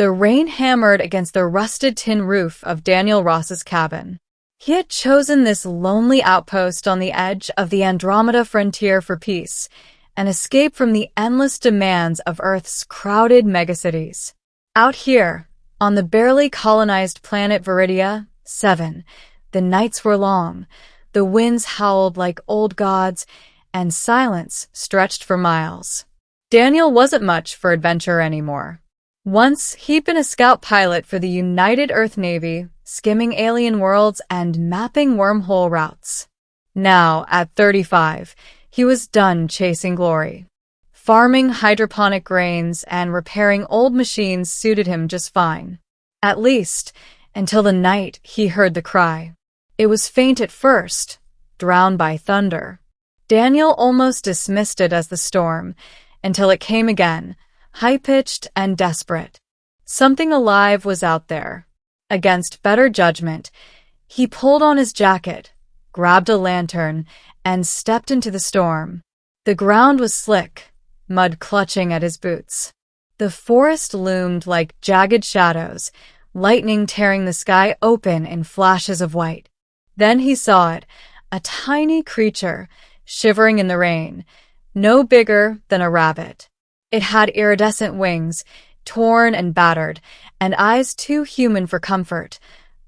The rain hammered against the rusted tin roof of Daniel Ross's cabin. He had chosen this lonely outpost on the edge of the Andromeda frontier for peace, an escape from the endless demands of Earth's crowded megacities. Out here, on the barely colonized planet Viridia 7, the nights were long, the winds howled like old gods, and silence stretched for miles. Daniel wasn't much for adventure anymore. Once, he'd been a scout pilot for the United Earth Navy, skimming alien worlds and mapping wormhole routes. Now, at 35, he was done chasing glory. Farming hydroponic grains and repairing old machines suited him just fine. At least, until the night he heard the cry. It was faint at first, drowned by thunder. Daniel almost dismissed it as the storm, until it came again, high-pitched and desperate. Something alive was out there. Against better judgment, he pulled on his jacket, grabbed a lantern, and stepped into the storm. The ground was slick, mud clutching at his boots. The forest loomed like jagged shadows, lightning tearing the sky open in flashes of white. Then he saw it, a tiny creature, shivering in the rain, no bigger than a rabbit. It had iridescent wings, torn and battered, and eyes too human for comfort,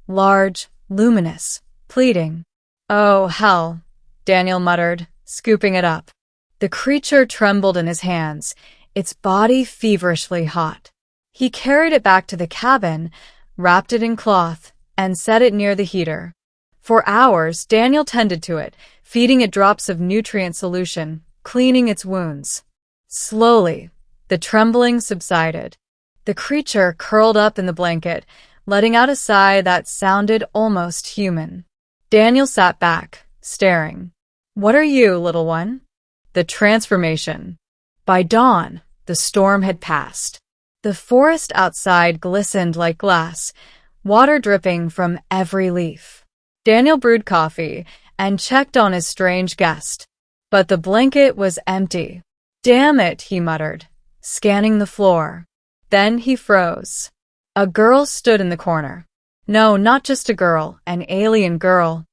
large, luminous, pleading. "Oh, hell," Daniel muttered, scooping it up. The creature trembled in his hands, its body feverishly hot. He carried it back to the cabin, wrapped it in cloth, and set it near the heater. For hours, Daniel tended to it, feeding it drops of nutrient solution, cleaning its wounds. Slowly, the trembling subsided. The creature curled up in the blanket, letting out a sigh that sounded almost human. Daniel sat back, staring. "What are you, little one?" The transformation. By dawn, the storm had passed. The forest outside glistened like glass, water dripping from every leaf. Daniel brewed coffee and checked on his strange guest. But the blanket was empty. "Damn it," he muttered, scanning the floor. Then he froze. A girl stood in the corner. No, not just a girl, an alien girl.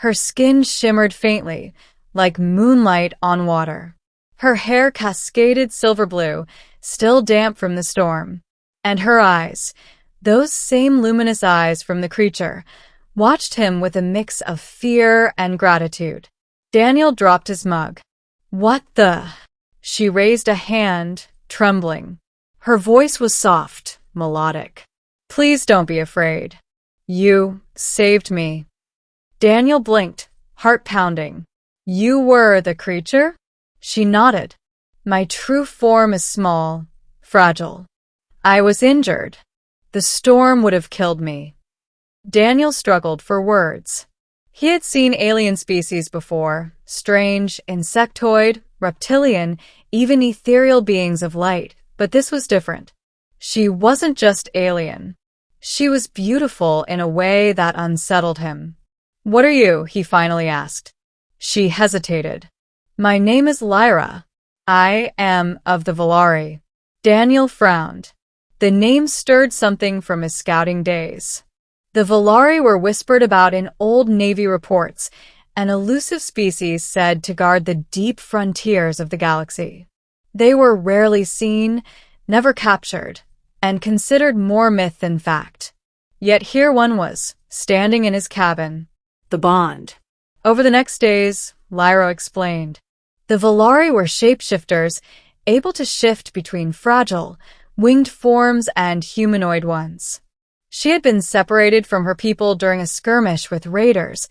Her skin shimmered faintly, like moonlight on water. Her hair cascaded silver blue, still damp from the storm. And her eyes, those same luminous eyes from the creature, watched him with a mix of fear and gratitude. Daniel dropped his mug. "What the?" She raised a hand, trembling. Her voice was soft, melodic. "Please don't be afraid. You saved me." Daniel blinked, heart pounding. "You were the creature?" She nodded. "My true form is small, fragile. I was injured. The storm would have killed me." Daniel struggled for words. He had seen alien species before, strange, insectoid, reptilian, even ethereal beings of light, but this was different. She wasn't just alien. She was beautiful in a way that unsettled him. "What are you?" he finally asked. She hesitated. "My name is Lyra. I am of the Volari." Daniel frowned. The name stirred something from his scouting days. The Volari were whispered about in old Navy reports, an elusive species said to guard the deep frontiers of the galaxy. They were rarely seen, never captured, and considered more myth than fact. Yet here one was, standing in his cabin. The bond. Over the next days, Lyra explained. The Volari were shapeshifters, able to shift between fragile, winged forms and humanoid ones. She had been separated from her people during a skirmish with raiders,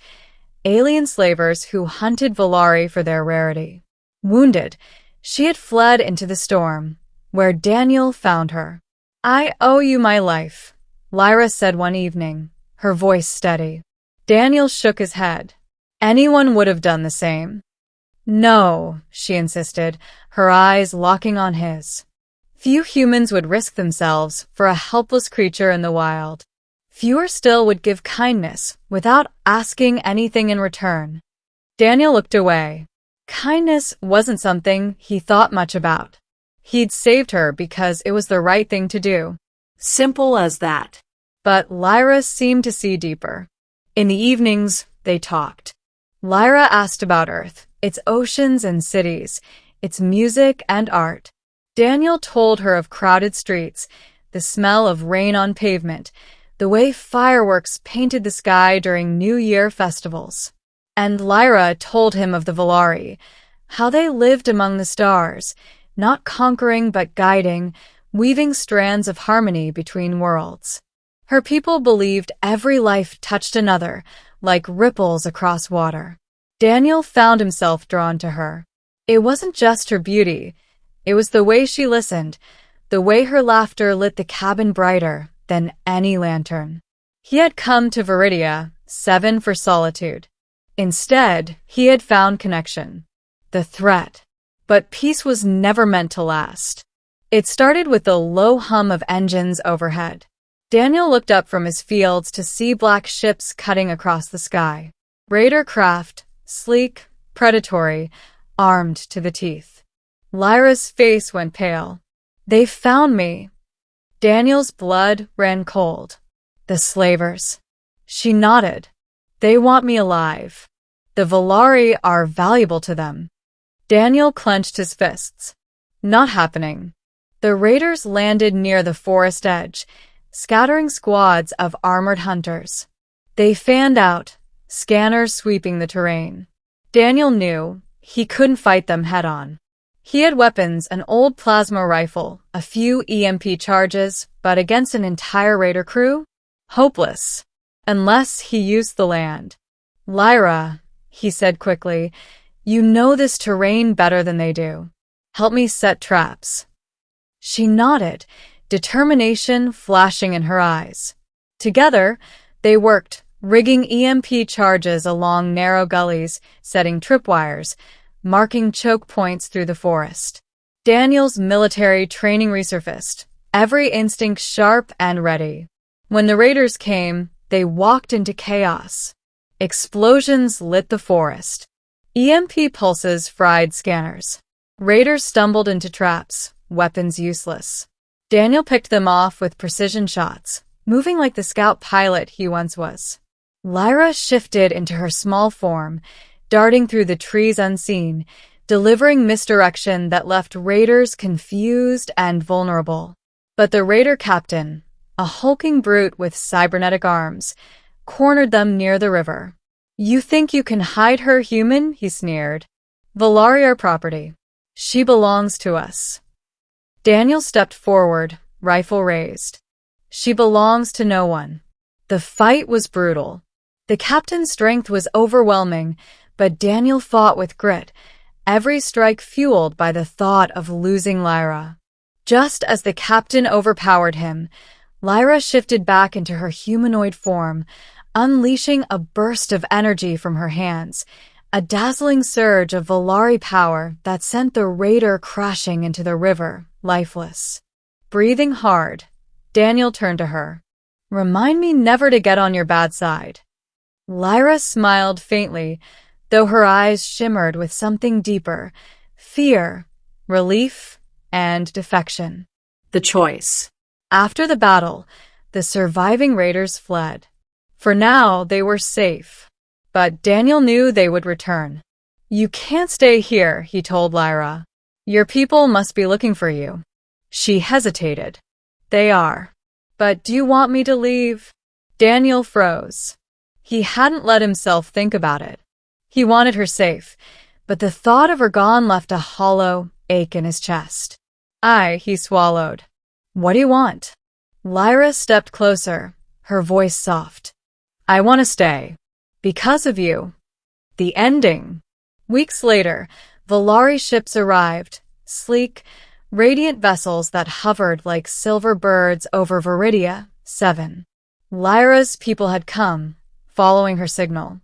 alien slavers who hunted Volari for their rarity. Wounded, she had fled into the storm, where Daniel found her. "I owe you my life," Lyra said one evening, her voice steady. Daniel shook his head. "Anyone would have done the same." "No," she insisted, her eyes locking on his. "Few humans would risk themselves for a helpless creature in the wild. Fewer still would give kindness without asking anything in return." Daniel looked away. Kindness wasn't something he thought much about. He'd saved her because it was the right thing to do. Simple as that. But Lyra seemed to see deeper. In the evenings, they talked. Lyra asked about Earth, its oceans and cities, its music and art. Daniel told her of crowded streets, the smell of rain on pavement, the way fireworks painted the sky during New Year festivals. And Lyra told him of the Volari, how they lived among the stars, not conquering but guiding, weaving strands of harmony between worlds. Her people believed every life touched another, like ripples across water. Daniel found himself drawn to her. It wasn't just her beauty. It was the way she listened, the way her laughter lit the cabin brighter than any lantern. He had come to Viridia, 7 for solitude. Instead, he had found connection. The threat. But peace was never meant to last. It started with the low hum of engines overhead. Daniel looked up from his fields to see black ships cutting across the sky. Raider craft, sleek, predatory, armed to the teeth. Lyra's face went pale. They found me. Daniel's blood ran cold. The slavers. She nodded. They want me alive. The Volari are valuable to them. Daniel clenched his fists. Not happening. The raiders landed near the forest edge, scattering squads of armored hunters. They fanned out, scanners sweeping the terrain. Daniel knew he couldn't fight them head-on. He had weapons, an old plasma rifle, a few EMP charges, but against an entire raider crew? Hopeless. Unless he used the land. Lyra, he said quickly, you know this terrain better than they do. Help me set traps. She nodded, determination flashing in her eyes. Together, they worked, rigging EMP charges along narrow gullies, setting tripwires, marking choke points through the forest. Daniel's military training resurfaced, every instinct sharp and ready. When the raiders came, they walked into chaos. Explosions lit the forest. EMP pulses fried scanners. Raiders stumbled into traps, weapons useless. Daniel picked them off with precision shots, moving like the scout pilot he once was. Lyra shifted into her small form, darting through the trees unseen, delivering misdirection that left raiders confused and vulnerable. But the raider captain, a hulking brute with cybernetic arms, cornered them near the river. You think you can hide her, human? He sneered. Volari are property. She belongs to us. Daniel stepped forward, rifle raised. She belongs to no one. The fight was brutal. The captain's strength was overwhelming, but Daniel fought with grit, every strike fueled by the thought of losing Lyra. Just as the captain overpowered him, Lyra shifted back into her humanoid form, unleashing a burst of energy from her hands, a dazzling surge of Volari power that sent the raider crashing into the river, lifeless. Breathing hard, Daniel turned to her. Remind me never to get on your bad side. Lyra smiled faintly, though her eyes shimmered with something deeper, fear, relief, and defection. The choice. After the battle, the surviving raiders fled. For now, they were safe. But Daniel knew they would return. You can't stay here, he told Lyra. Your people must be looking for you. She hesitated. They are. But do you want me to leave? Daniel froze. He hadn't let himself think about it. He wanted her safe, but the thought of her gone left a hollow ache in his chest. He swallowed. What do you want? Lyra stepped closer, her voice soft. I want to stay. Because of you. The ending. Weeks later, Volari ships arrived, sleek, radiant vessels that hovered like silver birds over Viridia, 7. Lyra's people had come, following her signal.